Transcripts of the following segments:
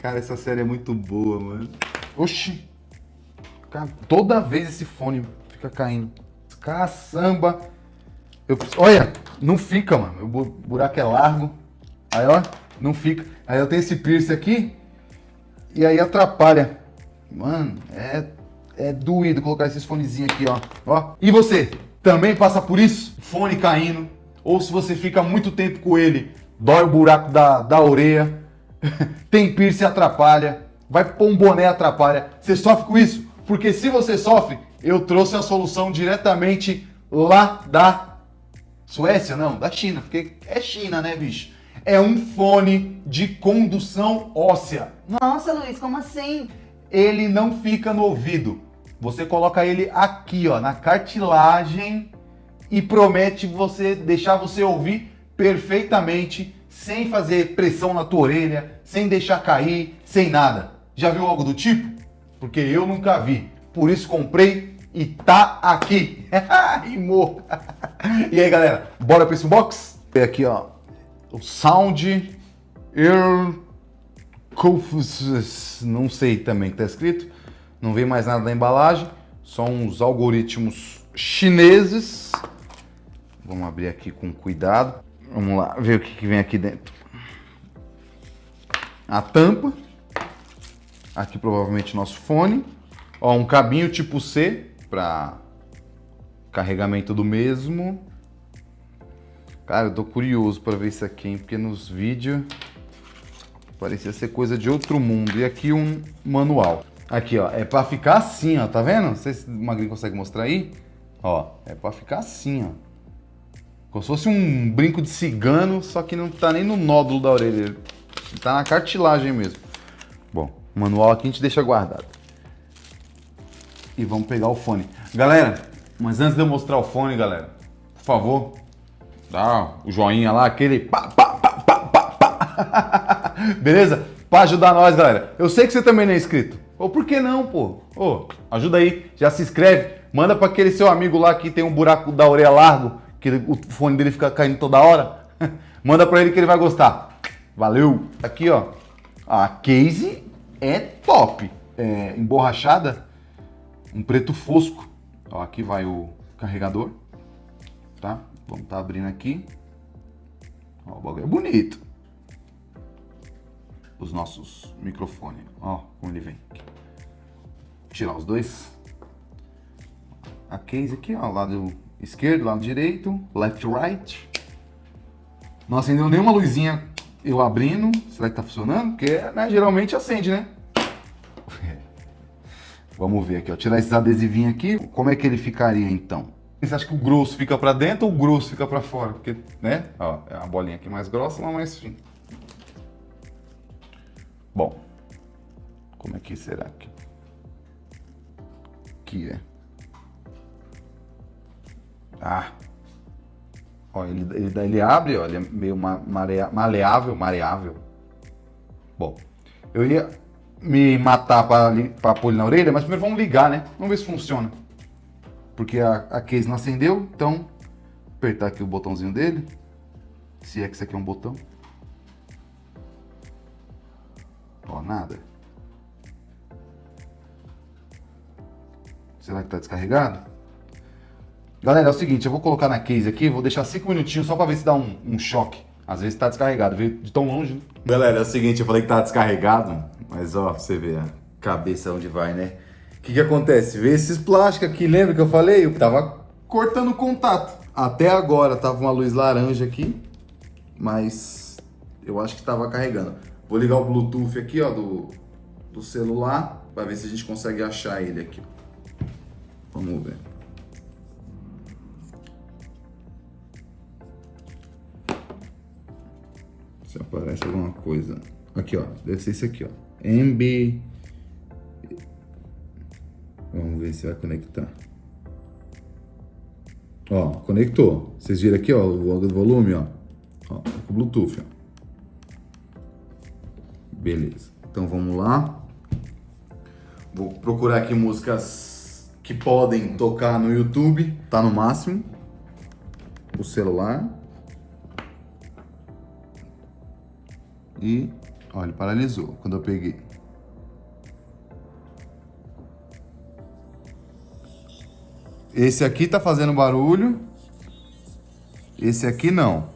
Cara, essa série é muito boa, mano. Oxi. Cara, toda vez esse fone fica caindo. Caçamba. Olha, não fica, mano. O buraco é largo. Aí, ó, não fica. Aí eu tenho esse piercing aqui. E aí atrapalha. Mano, é doído colocar esses fonezinhos aqui, ó. E você? Também passa por isso? Fone caindo. Ou se você fica muito tempo com ele, dói o buraco da orelha. Tem piercing, atrapalha. Vai pôr um boné, atrapalha. Você sofre com isso? Porque se você sofre, eu trouxe a solução diretamente lá da Suécia, não, da China. Porque é China, né, bicho? É um fone de condução óssea. Nossa, Luiz, como assim? Ele não fica no ouvido. Você coloca ele aqui, ó, na cartilagem e promete deixar você ouvir perfeitamente, sem fazer pressão na tua orelha, sem deixar cair, sem nada. Já viu algo do tipo? Porque eu nunca vi. Por isso comprei e tá aqui. Rimou. E aí, galera, bora para esse unboxing? Aqui, ó, o Sound Air Confus, não sei também o que tá escrito. Não vem mais nada da embalagem. Só uns algoritmos chineses. Vamos abrir aqui com cuidado. Vamos lá ver o que vem aqui dentro. A tampa. Aqui provavelmente nosso fone. Ó, um cabinho tipo C para carregamento do mesmo. Cara, eu tô curioso para ver isso aqui, hein? Porque nos vídeos parecia ser coisa de outro mundo. E aqui um manual. Aqui, ó, é para ficar assim, ó, tá vendo? Não sei se o Magrinho consegue mostrar aí. Ó, é para ficar assim, ó. Como se fosse um brinco de cigano, só que não tá nem no nódulo da orelha. Tá na cartilagem mesmo. Bom, o manual aqui a gente deixa guardado. E vamos pegar o fone. Galera, mas antes de eu mostrar o fone, galera, por favor, dá o joinha lá, aquele pá, pá, pá, pá, pá, pá. Beleza? Pra ajudar nós, galera. Eu sei que você também não é inscrito. Ou por que não, pô? Ô, ajuda aí, já se inscreve. Manda pra aquele seu amigo lá que tem um buraco da orelha largo, que o fone dele fica caindo toda hora. Manda pra ele que ele vai gostar. Valeu! Aqui, ó, a case é top. É emborrachada, um preto fosco. Ó, aqui vai o carregador, tá? Vamos tá abrindo aqui. Ó, o bagulho é bonito. Os nossos microfones, ó, como ele vem. Vou tirar os dois. A case aqui, ó, lado esquerdo, lado direito, left, right. Não acendeu nenhuma luzinha eu abrindo. Será que tá funcionando? Porque, né, geralmente acende, né? Vamos ver aqui, ó. Tirar esses adesivinhos aqui. Como é que ele ficaria, então? Você acha que o grosso fica pra dentro ou o grosso fica pra fora? Porque, né? Ó, é uma bolinha aqui mais grossa, uma mais fina. Bom. Como é que será que é? Ah. Ó, ele abre, ó, ele é meio maleável. Bom, eu ia me matar para pôr ele na orelha, mas primeiro vamos ligar, né? Vamos ver se funciona. Porque a case não acendeu, então apertar aqui o botãozinho dele. Se é que isso aqui é um botão. Ó, nada. Será que tá descarregado? Galera, é o seguinte, eu vou colocar na case aqui, vou deixar 5 minutinhos só pra ver se dá um choque. Às vezes tá descarregado, veio de tão longe, né? Galera, é o seguinte, eu falei que tá descarregado, mas ó, você vê a cabeça onde vai, né? O que acontece? Vê esses plásticos aqui, lembra que eu falei? Eu tava cortando o contato. Até agora tava uma luz laranja aqui, mas eu acho que tava carregando. Vou ligar o Bluetooth aqui, ó, do celular, pra ver se a gente consegue achar ele aqui. Vamos ver. Se aparece alguma coisa. Aqui, ó. Deve ser isso aqui, ó. MB. Vamos ver se vai conectar. Ó, conectou. Vocês viram aqui, ó, o volume, ó. Ó, com o Bluetooth, ó. Beleza. Então vamos lá. Vou procurar aqui músicas que podem tocar no YouTube. Tá no máximo. O celular. E Olha, ele paralisou quando eu peguei. Esse aqui tá fazendo barulho. Esse aqui não.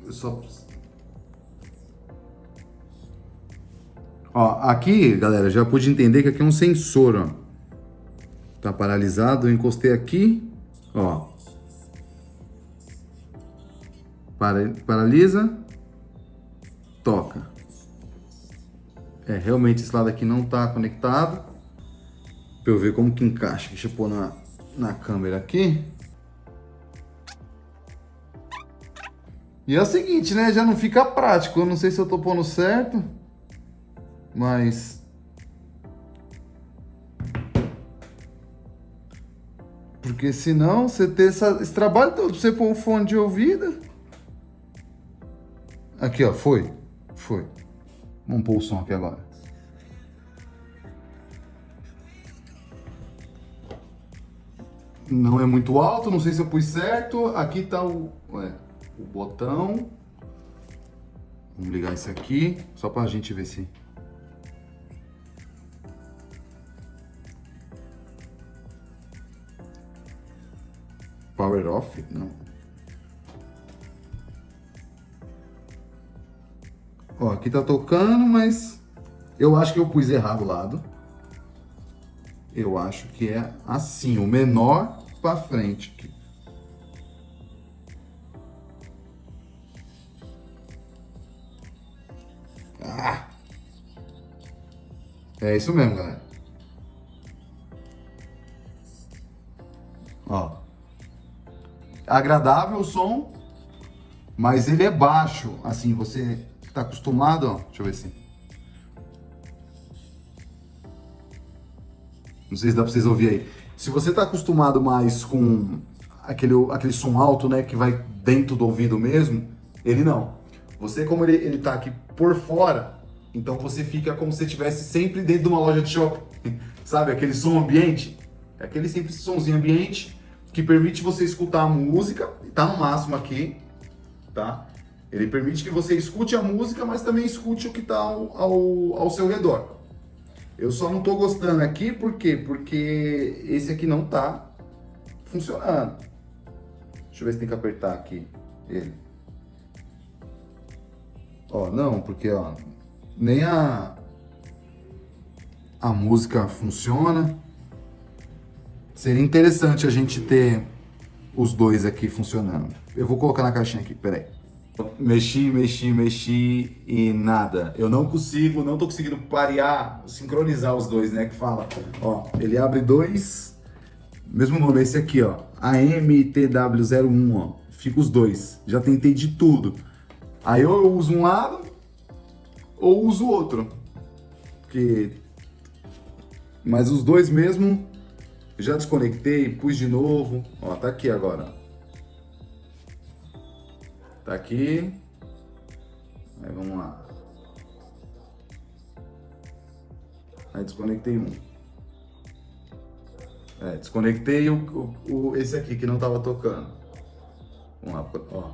Eu só... Ó, aqui, galera, já pude entender que aqui é um sensor, ó. Tá paralisado, eu encostei aqui, ó. Paralisa. Toca. É, realmente esse lado aqui não tá conectado. Pra eu ver como que encaixa. Deixa eu pôr na câmera aqui. E é o seguinte, né? Já não fica prático. Eu não sei se eu tô pondo certo. Mas... porque senão você ter esse trabalho todo pra você pôr um fone de ouvido. Aqui, ó. Foi. Foi. Vamos pôr o som aqui agora. Não é muito alto, não sei se eu pus certo. Aqui tá o botão. Vamos ligar esse aqui, só pra gente ver se... Power off? Não. Ó, aqui tá tocando, mas eu acho que eu pus errado o lado. Eu acho que é assim, o menor pra frente aqui. Ah! É isso mesmo, galera. Ó. Agradável o som, mas ele é baixo. Assim, você tá acostumado, ó. Deixa eu ver se... não sei se dá pra vocês ouvir aí. Se você tá acostumado mais com aquele som alto, né, que vai dentro do ouvido mesmo, ele não. Você, como ele tá aqui por fora, então você fica como se estivesse sempre dentro de uma loja de shopping. Sabe, aquele som ambiente? É aquele sempre somzinho ambiente que permite você escutar a música, tá no máximo aqui, tá? Ele permite que você escute a música, mas também escute o que tá ao seu redor. Eu só não tô gostando aqui, por quê? Porque esse aqui não tá funcionando. Deixa eu ver se tem que apertar aqui ele. Ó, não, porque ó, nem a música funciona. Seria interessante a gente ter os dois aqui funcionando. Eu vou colocar na caixinha aqui, peraí. Mexi e nada. Eu não tô conseguindo parear, sincronizar os dois, né? Que fala, ó, ele abre dois, mesmo nome, esse aqui, ó, AMTW01, ó, fica os dois. Já tentei de tudo. Aí ou eu uso um lado, ou uso o outro. Porque... mas os dois mesmo, já desconectei, pus de novo, ó, tá aqui agora. Tá aqui. Aí vamos lá. Aí desconectei um. Desconectei esse aqui que não tava tocando. Vamos lá, ó.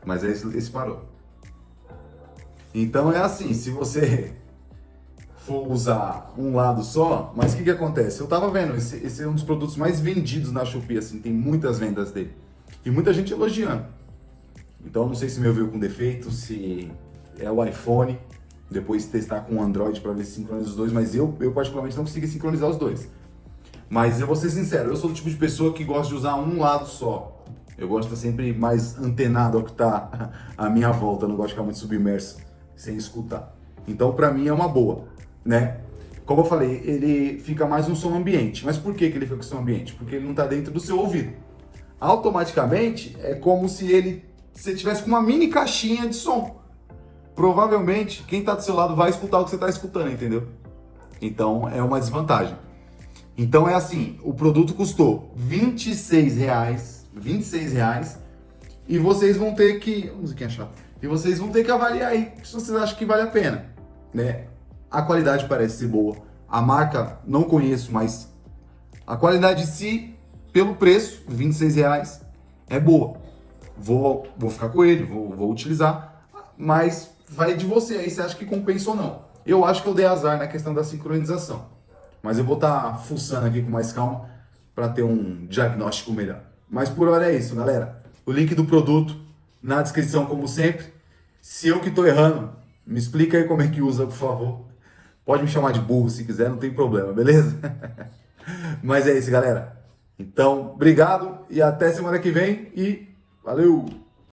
Mas esse parou. Então é assim, se você for usar um lado só, mas o que acontece? Eu tava vendo, esse é um dos produtos mais vendidos na Shopee, assim, tem muitas vendas dele. E muita gente elogiando. Então não sei se meu veio com defeito, se é o iPhone, depois testar com o Android para ver se sincroniza os dois, mas eu particularmente não consigo sincronizar os dois. Mas eu vou ser sincero, eu sou do tipo de pessoa que gosta de usar um lado só. Eu gosto de estar sempre mais antenado ao que tá à minha volta, eu não gosto de ficar muito submerso sem escutar. Então pra mim é uma boa, né? Como eu falei, ele fica mais um som ambiente. Mas por que ele fica com som ambiente? Porque ele não está dentro do seu ouvido. Automaticamente é como se você tivesse com uma mini caixinha de som. Provavelmente quem está do seu lado vai escutar o que você está escutando, entendeu? Então é uma desvantagem. Então é assim, o produto custou R$26, R$26, e vocês vão ter que... musiquinha chata. E vocês vão ter que avaliar aí se vocês acham que vale a pena, né? A qualidade parece ser boa. A marca não conheço, mas a qualidade em si, pelo preço, R$26, é boa. vou ficar com ele, vou utilizar, mas vai de você aí, você acha que compensa ou não. Eu acho que eu dei azar na questão da sincronização, mas eu vou estar fuçando aqui com mais calma para ter um diagnóstico melhor. Mas por hora é isso, galera. O link do produto na descrição, como sempre. Se eu que estou errando, me explica aí como é que usa, por favor. Pode me chamar de burro se quiser, não tem problema, beleza? Mas é isso, galera. Então, obrigado e até semana que vem e valeu!